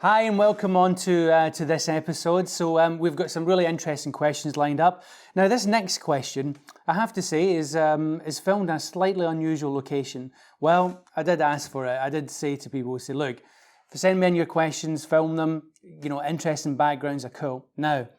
Hi and welcome on to this episode. So we've got some really interesting questions lined up. Now this next question, I have to say, is filmed in a slightly unusual location. Well, I did ask for it. I did say to people, look, if you send me in your questions, film them, interesting backgrounds are cool. Now,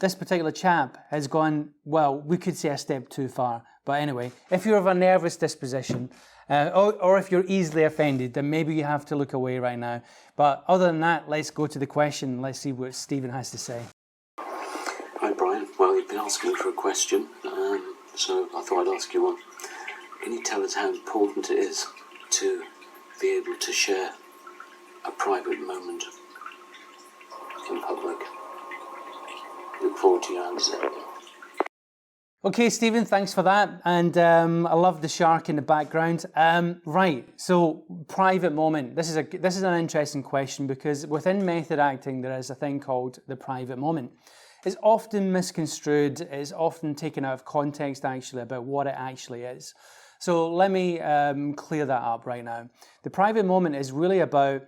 this particular chap has gone, well, we could say a step too far. But anyway, if you're of a nervous disposition, or if you're easily offended, then maybe you have to look away right now. But other than that, let's go to the question. Let's see what Stephen has to say. Hi Brian, well you've been asking for a question, so I thought I'd ask you one. Can you tell us how important it is to be able to share a private moment in public? Look forward to your answer. Okay, Stephen, thanks for that. And I love the shark in the background. Right, so private moment. This is an interesting question because within method acting, there is a thing called the private moment. It's often misconstrued, it's often taken out of context actually about what it actually is. So let me clear that up right now. The private moment is really about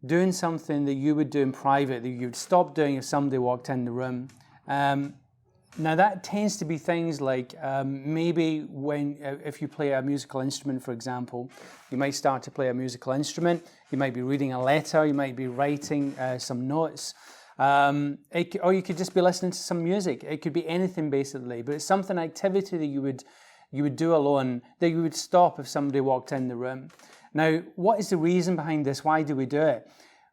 doing something that you would do in private, that you'd stop doing if somebody walked in the room. Now that tends to be things like maybe if you play a musical instrument, for example, you might start to play a musical instrument, you might be reading a letter, you might be writing some notes, or you could just be listening to some music. It could be anything basically, but it's an activity that you would do alone, that you would stop if somebody walked in the room. Now, what is the reason behind this? Why do we do it?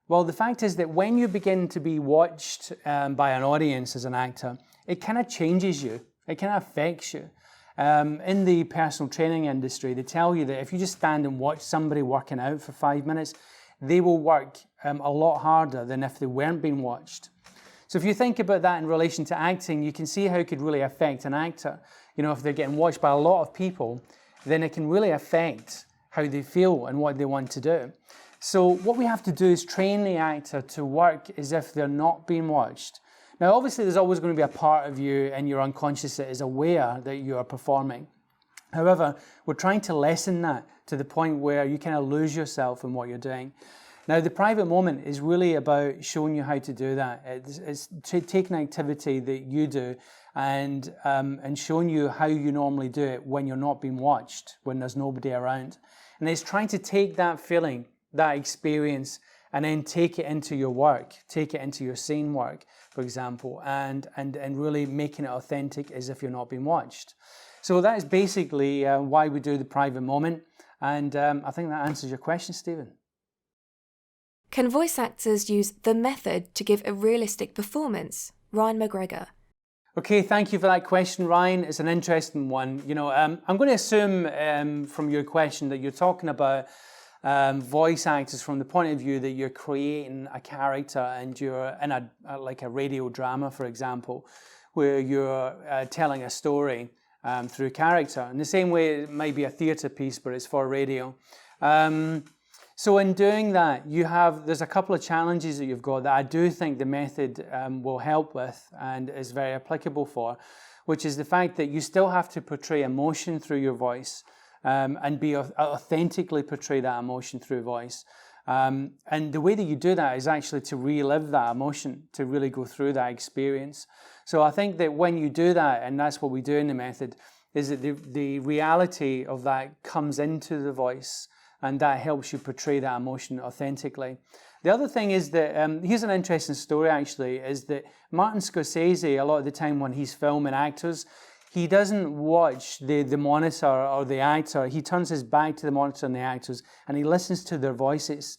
Well, the fact is that when you begin to be watched by an audience as an actor, it kind of changes you. It kind of affects you. In the personal training industry, they tell you that if you just stand and watch somebody working out for 5 minutes, they will work a lot harder than if they weren't being watched. So if you think about that in relation to acting, you can see how it could really affect an actor. If they're getting watched by a lot of people, then it can really affect how they feel and what they want to do. So what we have to do is train the actor to work as if they're not being watched. Now, obviously, there's always going to be a part of you in your unconscious that is aware that you are performing. However, we're trying to lessen that to the point where you kind of lose yourself in what you're doing. Now, the private moment is really about showing you how to do that. It's taking an activity that you do and showing you how you normally do it when you're not being watched, when there's nobody around. And it's trying to take that feeling, that experience, and then take it into your work, take it into your scene work, for example, and really making it authentic as if you're not being watched. So that is basically why we do the private moment, and I think that answers your question, Stephen. Can voice actors use the method to give a realistic performance? Ryan McGregor. Okay, thank you for that question, Ryan. It's an interesting one. I'm going to assume from your question that you're talking about voice actors from the point of view that you're creating a character and you're in like a radio drama, for example, where you're telling a story through character. In the same way, it might be a theatre piece, but it's for radio. So in doing that, there's a couple of challenges that you've got that I do think the method will help with and is very applicable for, which is the fact that you still have to portray emotion through your voice. And authentically portray that emotion through voice. And the way that you do that is actually to relive that emotion, to really go through that experience. So I think that when you do that, and that's what we do in the method, is that the reality of that comes into the voice, and that helps you portray that emotion authentically. The other thing is that, here's an interesting story actually, is that Martin Scorsese, a lot of the time when he's filming actors, he doesn't watch the monitor or the actor. He turns his back to the monitor and the actors, and he listens to their voices.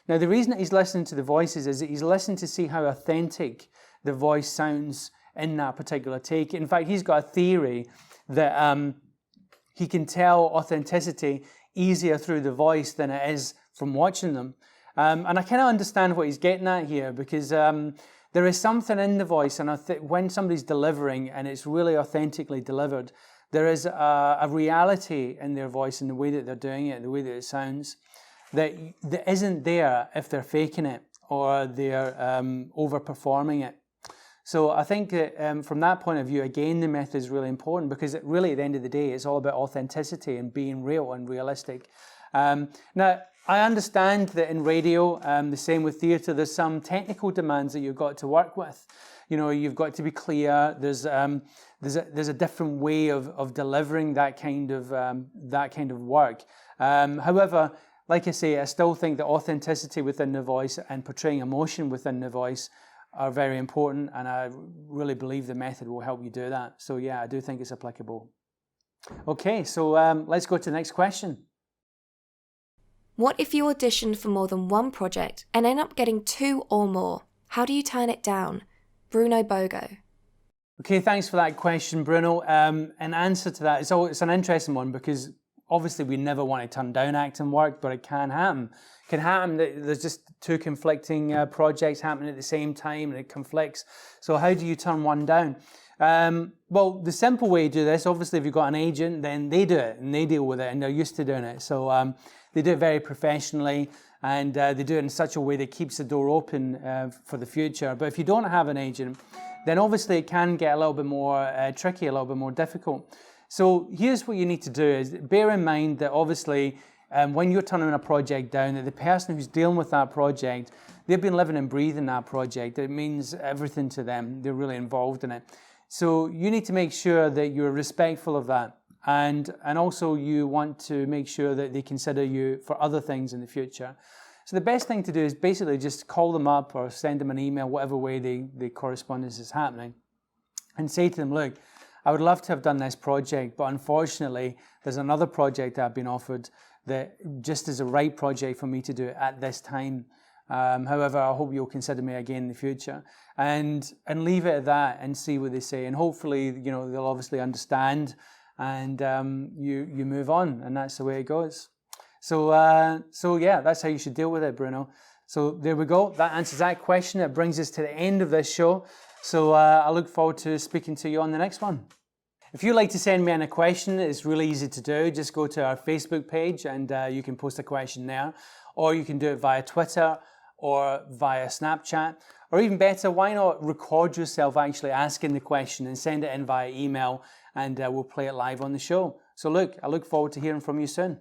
Now, the reason that he's listening to the voices is that he's listening to see how authentic the voice sounds in that particular take. In fact, he's got a theory that he can tell authenticity easier through the voice than it is from watching them. And I kind of understand what he's getting at here, because there is something in the voice, and when somebody's delivering and it's really authentically delivered, there is a reality in their voice and the way that they're doing it, the way that it sounds, that isn't there if they're faking it or they're overperforming it. So I think that from that point of view, again, the method is really important, because really, at the end of the day, it's all about authenticity and being real and realistic. Now, I understand that in radio, the same with theatre, there's some technical demands that you've got to work with. You know, you've got to be clear. There's a different way of delivering that kind of work. However, like I say, I still think that authenticity within the voice and portraying emotion within the voice are very important, and I really believe the method will help you do that. So yeah, I do think it's applicable. Okay, so let's go to the next question. What if you audition for more than one project and end up getting 2 or more? How do you turn it down? Bruno Bogo. Okay, thanks for that question, Bruno. In answer to that, it's an interesting one, because obviously we never want to turn down acting work, but it can happen. It can happen that there's just 2 conflicting projects happening at the same time, and it conflicts. So how do you turn one down? Well, the simple way to do this, obviously, if you've got an agent, then they do it and they deal with it, and they're used to doing it. So they do it very professionally, and they do it in such a way that keeps the door open for the future. But if you don't have an agent, then obviously it can get a little bit more tricky, a little bit more difficult. So here's what you need to do: is bear in mind that obviously when you're turning a project down, that the person who's dealing with that project, they've been living and breathing that project. It means everything to them. They're really involved in it. So you need to make sure that you're respectful of that. And also you want to make sure that they consider you for other things in the future. So the best thing to do is basically just call them up or send them an email, whatever way the correspondence is happening, and say to them, look, I would love to have done this project, but unfortunately there's another project I've been offered that just is a right project for me to do at this time. However, I hope you'll consider me again in the future, and leave it at that and see what they say. And hopefully, you know, they'll obviously understand, and you move on, and that's the way it goes. So yeah, that's how you should deal with it, Bruno. So there we go. That answers that question. It brings us to the end of this show. So I look forward to speaking to you on the next one. If you'd like to send me in a question, it's really easy to do. Just go to our Facebook page and you can post a question there. Or you can do it via Twitter or via Snapchat. Or even better, why not record yourself actually asking the question and send it in via email, and we'll play it live on the show. So look, I look forward to hearing from you soon.